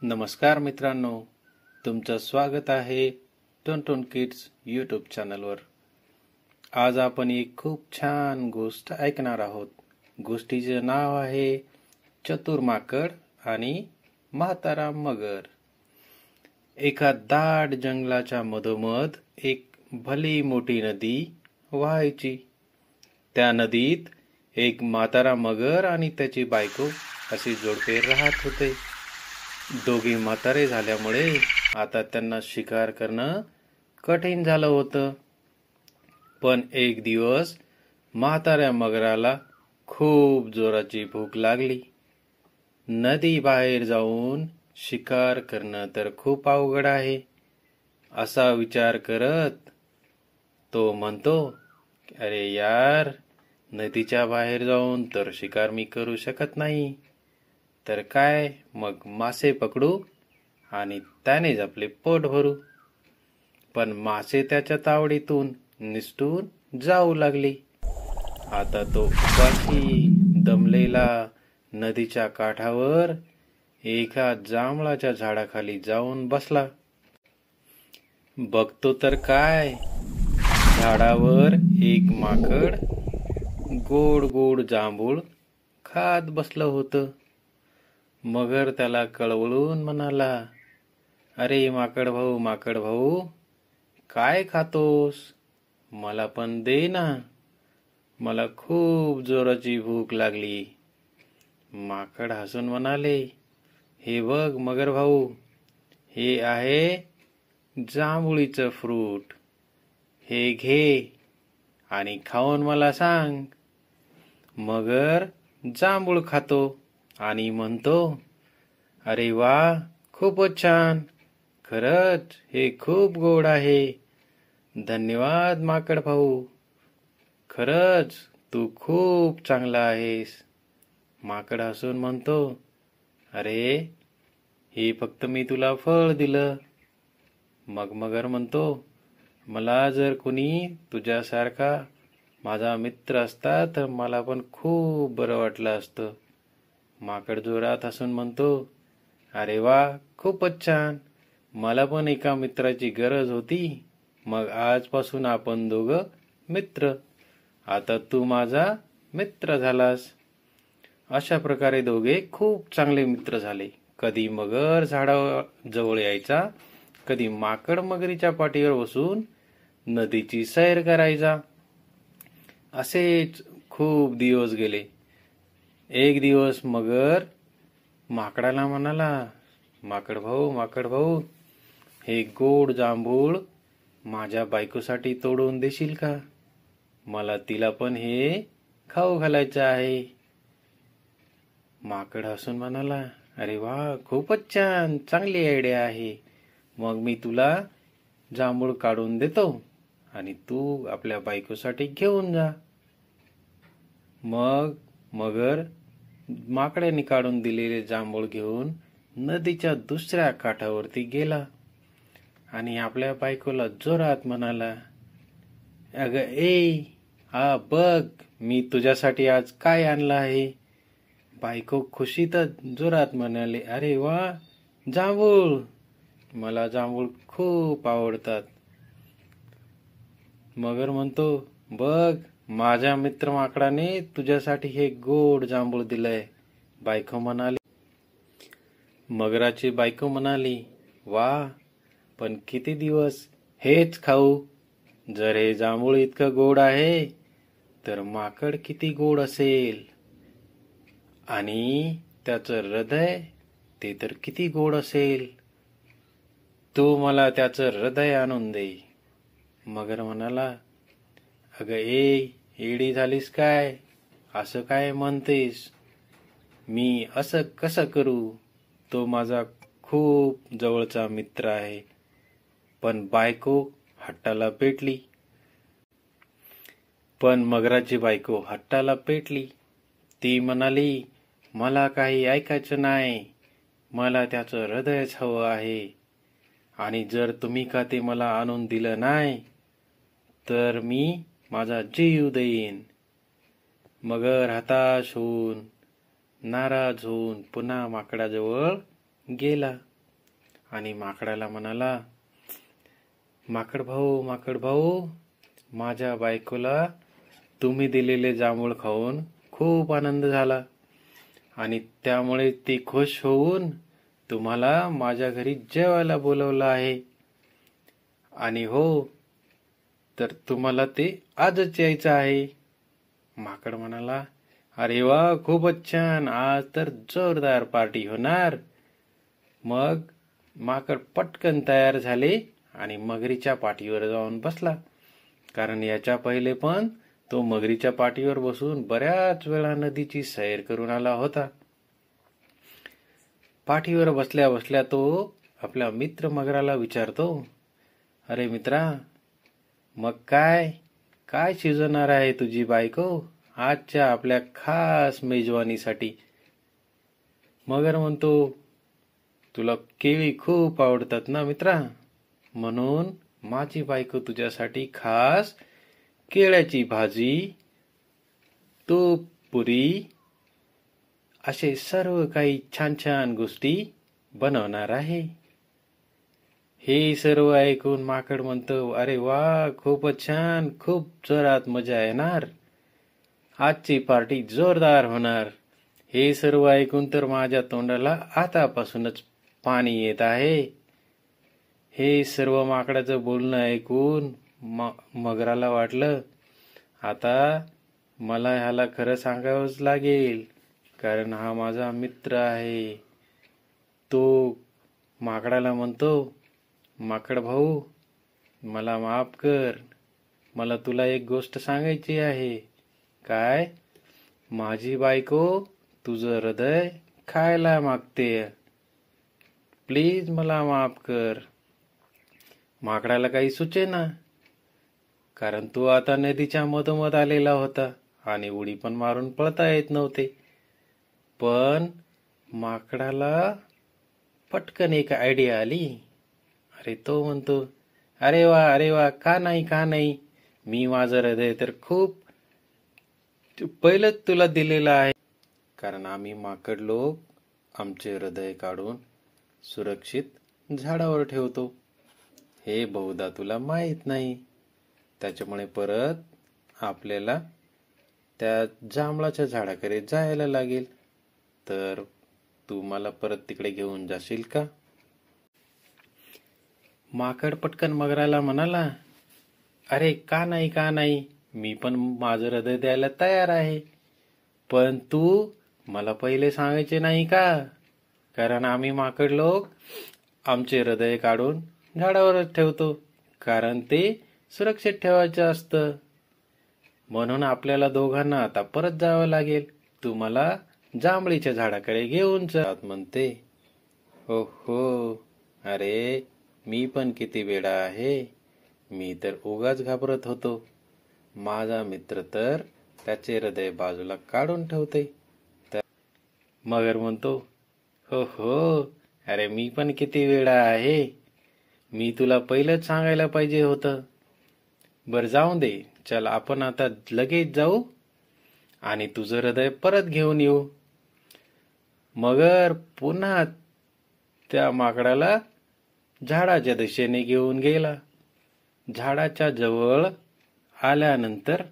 नमस्कार मित्रांनो, तुमचं स्वागत आहे टोन किड्स यूट्यूब चॅनलवर। आज आपण एक खूप छान गोष्ट ऐकणार आहोत। गोष्टीचे नाव आहे चतुर माकड आणि म्हातारा मगर। एका दाट जंगलाच्या मधोमध एक भली मोठी नदी वाहायची। त्या नदीत एक म्हातारा मगर आणि त्याची बायको असे जोडपे राहत होते। दोघे म्हातारे झाल्यामुळे आता त्यांना शिकार करणं कठीण झालं होतं। पण एक दिवस म्हाताऱ्या मगराला खूप जोराची भूक लागली। नदी बाहेर जाऊन शिकार करणं तर खूप अवघड आहे, असा विचार करत तो म्हणतो, अरे यार, नदीच्या बाहेर जाऊन तर शिकार मी करू शकत नाही, तर काय मग मासे पकडू आणि त्यानेच आपले पोट भरू। पण मासे त्याच्या तावडीतून निसटून जाऊ लागली। आता तो उपाशी दमलेला नदीच्या काठावर एका जांभळाच्या झाडाखाली जाऊन बसला। बघतो तर काय, झाडावर एक माकड गोड गोड जांभूळ खात बसलं होतं। मगर त्याला कळवळून म्हणाला, अरे माकड भाऊ, काय खातोस? मला पण दे ना, मला खूप जोराची भूक लागली। माकड हसून म्हणाले, हे बघ मगर भाऊ, हे आहे जांभुळीचं फ्रूट, हे घे आणि खाऊन मला सांग। मगर जांभूळ खातो आणि म्हणतो, अरे वा, खूपच छान, खरंच हे खूप गोड आहे। धन्यवाद माकड भाऊ, खरंच तू खूप चांगला आहेस। माकड हसून म्हणतो, अरे हे फक्त मी तुला फळ दिलं। मग मगर म्हणतो, मला जर कुणी तुझ्यासारखा माझा मित्र असता तर मला पण खूप बरं वाटलं असतं। माकड जोरात हसून म्हणतो, अरे वा, खूपच छान, मला पण एका मित्राची गरज होती, मग आजपासून आपण दोघं मित्र। आता तू माझा मित्र झालास। अशा प्रकारे दोघे खूप चांगले मित्र झाले। कधी मगर झाडाजवळ यायचा, कधी माकड मगरीच्या पाठीवर बसून नदीची सैर करायचा। असेच खूप दिवस गेले। एक दिवस मगर माकडाला म्हणाला, माकड भाऊ, हे गोड जांभूळ माझ्या बायकोसाठी तोडून देशील का? मला तिला पण हे खाऊ घालायचं आहे। माकड हसून म्हणाला, अरे वा, खूपच छान, चांगली आयडिया आहे। मग मी तुला जांभूळ काढून देतो आणि तू आपल्या बायकोसाठी घेऊन जा। मग मगर माकडाने काढून दिलेले जांभूळ घेऊन नदीच्या दुसऱ्या काठावरती गेला आणि आपल्या बायकोला जोरात म्हणाला, अगं हा बघ, मी तुझ्यासाठी आज काय आणलं आहे। बायको खुशीतच जोरात म्हणाले, अरे वा, जांभूळ, मला जांभूळ खूप आवडतात। मगर म्हणतो, बघ, माझ्या मित्र माकडाने तुझ्यासाठी हे गोड जांभूळ दिलंय। बायको म्हणाली, मगराची बायको म्हणाली, वा, पण किती दिवस हेच खाऊ? जर हे जांभूळ इतकं गोड आहे तर माकड किती गोड असेल, आणि त्याचं हृदय ते तर किती गोड असेल। तू मला त्याचं हृदय आणून दे। मगर म्हणाला, अगं येडी झालीस काय? असं काय म्हणतेस? मी असं कसं करू? तो माझा खूप जवळचा मित्र आहे। पण बायको हट्टाला पेटली। ती म्हणाली, मला काही ऐकायचं नाही, मला त्याचं हृदयच हवं आहे, आणि जर तुम्ही का ते मला आणून दिलं नाही तर मी माझा जीव देईन। मगर हताश होऊन, नाराज होऊन पुन्हा माकडाजवळ गेला। आणि माकडाला म्हणाला, माकड भाऊ, माझ्या बायकोला तुम्ही दिलेले जांभूळ खाऊन खूप आनंद झाला आणि त्यामुळे ती खुश होऊन तुम्हाला माझ्या घरी जेवायला बोलवलं आहे. आणि हो, तर तुम्हाला ते आजच यायचं आहे. माकड म्हणाला, अरे वा, खूपच छान, आज तर जोरदार पार्टी होणार. मग माकड पटकन तयार झाले आणि मगरीच्या पाठीवर जाऊन बसला, कारण याच्या पहिले पण तो मगरीच्या पाठीवर बसून बऱ्याच वेळा नदीची सैर करून आला होता. पाठीवर बसल्या बसल्या तो आपल्या मित्र मगराला विचारतो, अरे मित्रा, मग काय काय शिजवणार आहे तुझी बायको आजच्या आपल्या खास मेजवानीसाठी? मगर म्हणतो, तुला केळी खूप आवडतात ना मित्रा, म्हणून माझी बायको तुझ्यासाठी खास केळ्याची भाजी, तूप पुरी असे सर्व काही छान छान गोष्टी बनवणार आहे. हे सर्व ऐकून माकड म्हणतो, अरे वा, खूपच छान, खूप जोरात मजा येणार, आजची पार्टी जोरदार होणार. हे सर्व ऐकून तर माझ्या तोंडाला आतापासूनच पाणी येत आहे. हे सर्व माकडाचं बोलणं ऐकून मगराला वाटलं, आता मला ह्याला खरं सांगावंच लागेल, कारण हा माझा मित्र आहे. तो माकडाला म्हणतो, माकड भाऊ, मला माफ कर, मला तुला एक गोष्ट सांगायची आहे. काय? माझी बायको तुझं हृदय खायला मागते, प्लीज मला माफ कर. माकडाला काही सुचेना, कारण तो आता नदीच्या मधोमध आलेला होता आणि उडी पण मारून पळता येत नव्हते. पण माकडाला पटकन एक आयडिया आली. अरे तो म्हणतो, अरे वा, का नाही, मी माझं हृदय तर खूप पहिलंच तुला दिलेलं आहे, कारण आम्ही माकड लोक आमचे हृदय काढून सुरक्षित झाडावर ठेवतो. हे बहुधा तुला माहित नाही, त्याच्यामुळे परत आपल्याला त्या जांभळाच्या झाडाकडे जायला लागेल. तर तू मला परत तिकडे घेऊन जाशील का? माकड पटकन मगराला म्हणाला, अरे का नाही, मी पण माझं हृदय द्यायला तयार आहे, पण तू मला पहिले सांगायचे नाही का? कारण आम्ही माकड लोक आमचे हृदय काढून झाडावरच ठेवतो, कारण ते सुरक्षित ठेवायचं असतं. म्हणून आपल्याला दोघांना आता परत जावं लागेल. तू मला जांभळीच्या झाडाकडे घेऊन जा म्हणते. हो, अरे मी पण किती वेडा आहे, मी तर उगाच घाबरत होतो. माझा मित्र तर त्याचे हृदय बाजूला काढून ठेवते. तर मगर म्हणतो, हो, अरे मी पण किती वेडा आहे, मी तुला पहिलंच सांगायला पाहिजे होतं. बर जाऊ दे, चल आपण आता लगेच जाऊ आणि तुझं हृदय परत घेऊन येऊ. मगर पुन्हा त्या माकडाला झाडाच्या दिशेने घेऊन गेला. झाडाच्या जवळ आल्यानंतर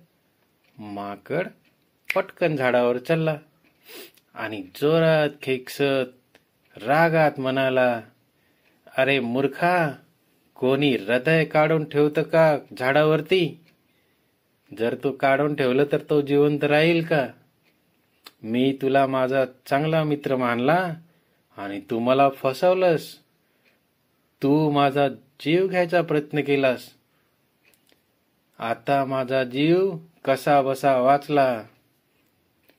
माकड पटकन झाडावर चढला आणि जोरात खेकसत रागात म्हणाला, अरे मूर्खा, कोणी हृदय काढून ठेवतं का झाडावरती? जर तू काढून ठेवलं तर तो जिवंत राहील का? मी तुला माझा चांगला मित्र मानला आणि तू मला फसवलंस. तू माझा जीव घ्यायचा प्रयत्न केलास. आता माझा जीव कसा बसा वाचला.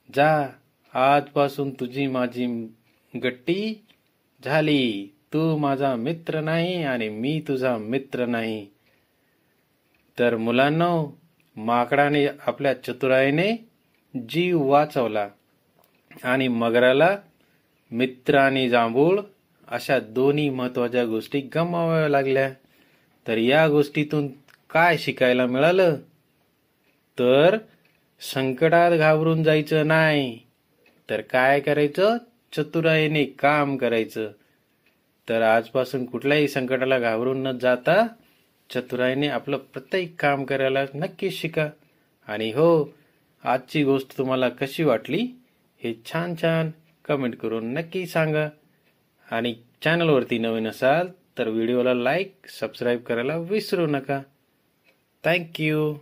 जा, आजपासून तुझी माझी गट्टी झाली. तू माझा मित्र नाही आणि मी तुझा मित्र नाही. तर मुलांनो, माकडाने आपल्या चतुराईने जीव वाचवला आणि मगराला मित्र आणि जांभूळ अशा दोन्ही महत्वाच्या गोष्टी गमावाव्या लागल्या. तर या गोष्टीतून काय शिकायला मिळालं? तर संकटात घाबरून जायचं नाही, तर काय करायचं? चतुराईने काम करायचं. तर आजपासून कुठल्याही संकटाला घाबरून न जाता चतुराईने आपलं प्रत्येक काम करायला नक्की शिका. आणि हो, आजची गोष्ट तुम्हाला कशी वाटली हे छान छान कमेंट करून नक्की सांगा. आणि चॅनलवरती नवीन असाल तर व्हिडिओला लाईक सबस्क्राईब करायला विसरू नका. थँक्यू.